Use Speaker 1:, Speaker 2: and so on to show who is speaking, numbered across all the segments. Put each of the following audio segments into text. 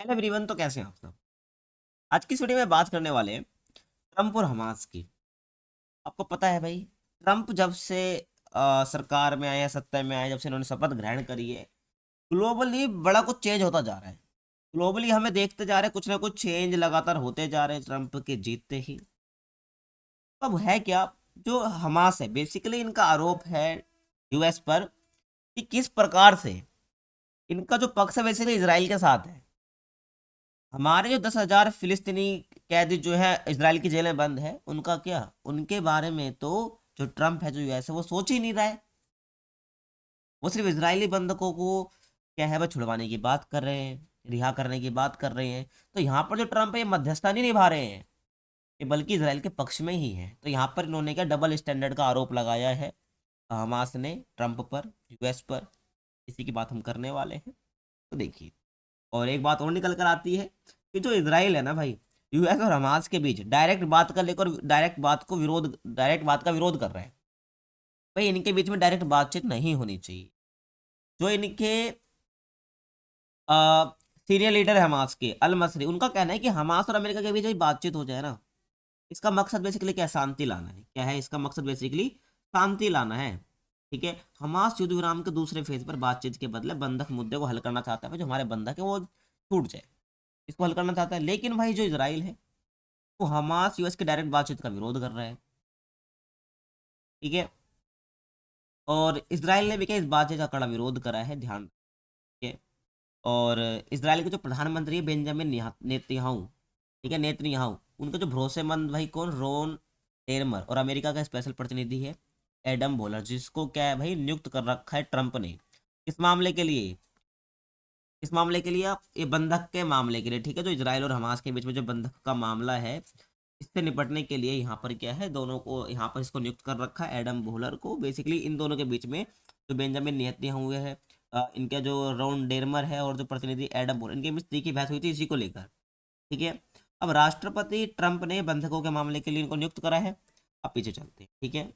Speaker 1: Hello everyone, तो कैसे हैं आप सब। आज की इस वीडियो में बात करने वाले हैं ट्रम्प और हमास की। आपको पता है भाई, ट्रम्प जब से सरकार में आए, सत्ता में आए, जब से इन्होंने शपथ ग्रहण करी है, ग्लोबली बड़ा कुछ चेंज होता जा रहा है। ग्लोबली हमें देखते जा रहे हैं, कुछ ना कुछ चेंज लगातार होते जा रहे हैं ट्रम्प के जीतते ही। तो अब है क्या, जो हमास है बेसिकली इनका आरोप है यूएस पर कि किस प्रकार से इनका जो पक्ष है बेसिकली इसराइल के साथ है। हमारे जो 10,000 फिलिस्तीनी कैदी जो है इसराइल की जेल में बंद है, उनका क्या, उनके बारे में तो जो ट्रम्प है, जो यूएस है, वो सोच ही नहीं रहा है। वो सिर्फ इसराइली बंधकों को क्या है, वह छुड़वाने की बात कर रहे हैं, रिहा करने की बात कर रहे हैं। तो यहाँ पर जो ट्रम्प है, ये मध्यस्थता नहीं निभा रहे हैं, ये बल्कि इसराइल के पक्ष में ही है। तो यहाँ पर इन्होंने क्या डबल स्टैंडर्ड का आरोप लगाया है हमास ने ट्रम्प पर, यूएस पर। इसी की बात हम करने वाले हैं। तो देखिए, और एक बात और निकल कर आती है कि जो इसराइल है ना भाई, यूएस और हमास के बीच डायरेक्ट बात का लेकर डायरेक्ट बात का विरोध कर रहा है। भाई इनके बीच में डायरेक्ट बातचीत नहीं होनी चाहिए। जो इनके सीनियर लीडर है हमास के, अल मसरी, उनका कहना है कि हमास और अमेरिका के बीच भी बातचीत हो जाए ना। इसका मकसद बेसिकली क्या है, शांति लाना है। क्या है इसका मकसद, बेसिकली शांति लाना है। ठीक है, हमास युद्ध विराम के दूसरे फेज पर बातचीत के बदले बंधक मुद्दे को हल करना चाहता है। जो हमारे बंधक है वो छूट जाए, इसको हल करना चाहता है। लेकिन भाई जो इसराइल है, वो हमास यूएस के डायरेक्ट बातचीत का विरोध कर रहा है। ठीक है, और इसराइल ने भी क्या इस बातचीत का कड़ा विरोध करा है, ध्यान रखिए। और इसराइल के जो प्रधानमंत्री है बेंजामिन नेतन्याहू, ठीक है, नेतन्याहू, उनका जो भरोसेमंद भाई कौन, रोन टेरमर, और अमेरिका का स्पेशल प्रतिनिधि है एडम बोलर, जिसको क्या है भाई नियुक्त कर रखा है ट्रंप ने इस मामले के लिए। इस मामले के लिए आप, ये बंधक के मामले के लिए, ठीक है, जो इसराइल और हमास के बीच में जो बंधक का मामला है, इससे निपटने के लिए यहाँ पर क्या है, दोनों को यहाँ पर इसको नियुक्त कर रखा है, एडम बोहलर को। बेसिकली इन दोनों के बीच में जो बेंजामिन नेतन्याहू हुए हैं, इनका जो रोन डेरमर है, और जो प्रतिनिधि एडम बोहलर, इनके बीच तीखी बहस हुई थी इसी को लेकर। ठीक है, अब राष्ट्रपति ट्रंप ने बंधकों के मामले के लिए इनको नियुक्त करा है। अब पीछे चलते हैं, ठीक है।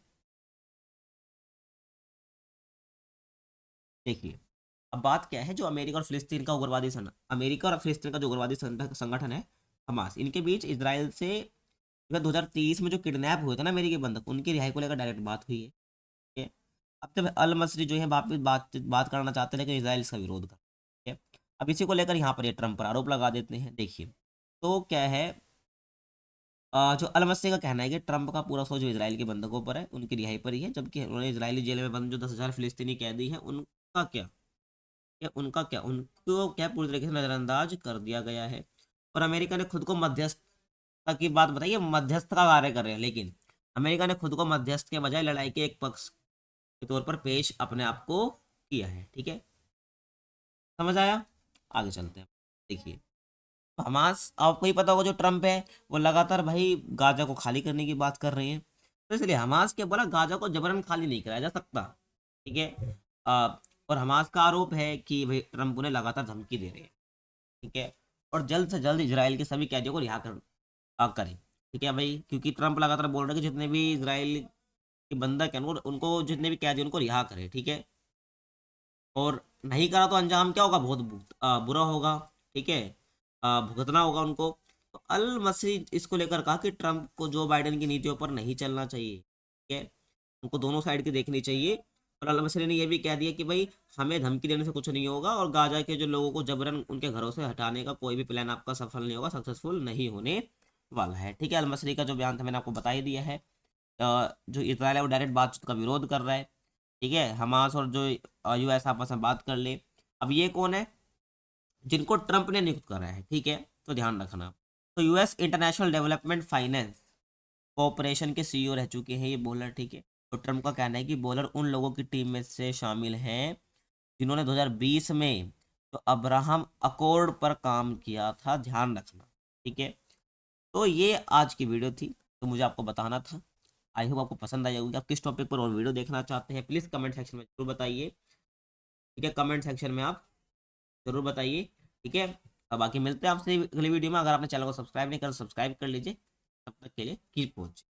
Speaker 1: देखिए, अब बात क्या है, जो अमेरिका और फिलिस्तीन का उग्रवादी अमेरिका और फिलिस्तीन का जो उग्रवादी संगठन है हमास, इनके बीच इसराइल से 2023 में जो किडनैप हुए थे ना अमेरिकी बंधक, उनकी रिहाई को लेकर डायरेक्ट बात हुई है। ठीक है, अब जब अल मसरी जो है वापिस बात करना चाहते हैं, लेकिन इसराइल इसका विरोध कर, ठीक है। अब इसी को लेकर यहाँ पर ये ट्रंप पर आरोप लगा देते हैं। देखिए, तो क्या है, जो अल मसरी का कहना है कि ट्रंप का पूरा सोच जो इसराइल के बंधकों पर है, उनकी रिहाई पर ही है, जबकि उन्होंने इसराइली जेल में बंद जो 10,000 फिलिस्तीनी कैदी हैं, उनको क्या पूरी तरीके से नजरअंदाज कर दिया गया है। और अमेरिका ने खुद को मध्यस्थ की बात बताइए, मध्यस्थ का कार्य कर रहे हैं, लेकिन अमेरिका ने खुद को मध्यस्थ के बजाय लड़ाई के एक पक्ष के तौर पर पेश अपने आप को किया है। ठीक है, समझ आया। आगे चलते हैं। देखिए, हमास, आपको ही पता होगा, जो ट्रम्प है वो लगातार भाई गाजा को खाली करने की बात कर रहे हैं। तो इसलिए हमास क्या बोला, गाजा को जबरन खाली नहीं कराया जा सकता। ठीक है, और हमास का आरोप है कि भाई ट्रम्प उन्हें लगातार धमकी दे रहे हैं। ठीक है, और जल्द से जल्द इसराइल के सभी कैदियों को रिहा करें। ठीक है भाई, क्योंकि ट्रंप लगातार बोल रहे हैं कि जितने भी इसराइल के बंधक हैं उनको जितने भी कैदी उनको रिहा करें। ठीक है, और नहीं करा तो अंजाम क्या होगा, बहुत बुरा होगा। ठीक है, भुगतना होगा उनको। तो अल मसरी इसको लेकर कहा कि ट्रंप को जो बाइडेन की नीतियों पर नहीं चलना चाहिए। ठीक है, उनको दोनों साइड की देखनी चाहिए। और अल मसरी ने यह भी कह दिया कि भाई हमें धमकी देने से कुछ नहीं होगा, और गाजा के जो लोगों को जबरन उनके घरों से हटाने का कोई भी प्लान आपका सफल नहीं होगा, सक्सेसफुल नहीं होने वाला है। ठीक है, अल मसरी का जो बयान था मैंने आपको बता ही दिया है। जो इसराइल है वो डायरेक्ट बातचीत का विरोध कर रहा है। ठीक है, हमास और जो यूएस आपस में बात कर ले। अब ये कौन है, जिनको ट्रंप ने नियुक्त करा है। ठीक है, तो ध्यान रखना। तो US international development finance cooperation के सीईओ रह चुके हैं ये बोलर। ठीक है, तो ट्रंप का कहना है कि बोलर उन लोगों की टीम में से शामिल हैं जिन्होंने 2020 में तो अब्राहम अकॉर्ड पर काम किया था, ध्यान रखना। ठीक है, तो ये आज की वीडियो थी, तो मुझे आपको बताना था। आई होप आपको पसंद आई होगी। आप किस टॉपिक पर और वीडियो देखना चाहते हैं, प्लीज़ कमेंट सेक्शन में जरूर बताइए। ठीक है, कमेंट सेक्शन में आप जरूर बताइए। ठीक है, अब बाकी मिलते हैं आपसे अगली वीडियो में। अगर आपने चैनल को सब्सक्राइब नहीं करा, सब्सक्राइब कर लीजिए। तब तक के लिए कीप वॉचिंग।